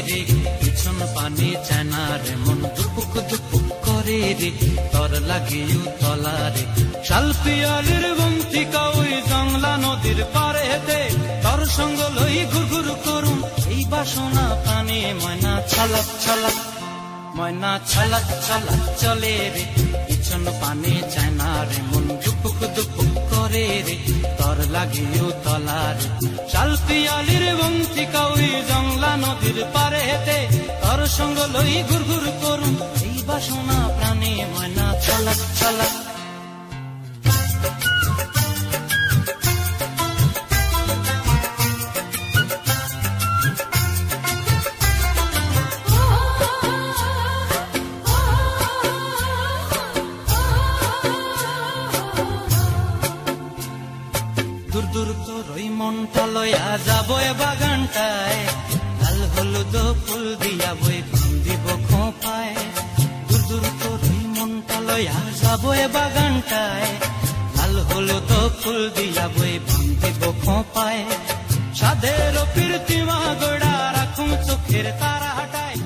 রে পিছন পানি চায় না রে মন দুপুক দুপুক করে রে তর লাগিও তলা রে শাল পিয়ালির বন্তিকা ওই জংলা নদীর পারে দে তর সঙ্গ লই ঘুরঘুর করুন এই বাসনা প্রাণে ময়না ছলক ছলক ময়না ছলক ছলক চলে রে পিছন পানি চায় না রে মন দুপুক দুপুক করে রে তর লাগিও তলা রে শাল পিয়ালির বন্তিকা ওই জংলা নদীর পারে দে তর সঙ্গ লই ঘুরঘুর করুন এই বাসনা প্রাণে ময়না ছলক ছলক দূর দূর তোর ওই মনটা লয়া যাবো এ বাগানটায় লাল হলুদ ফুল দিয়া বই দিব খোঁপায় দূর দূর তোর ওই মনটা লয়া যাবো এ বাগানটায় লাল হলুদ ফুল দিয়া বই দিব খোঁপায় সাধের প্রীতিমা গোড়া রাখুন চোখের তারা হাটায়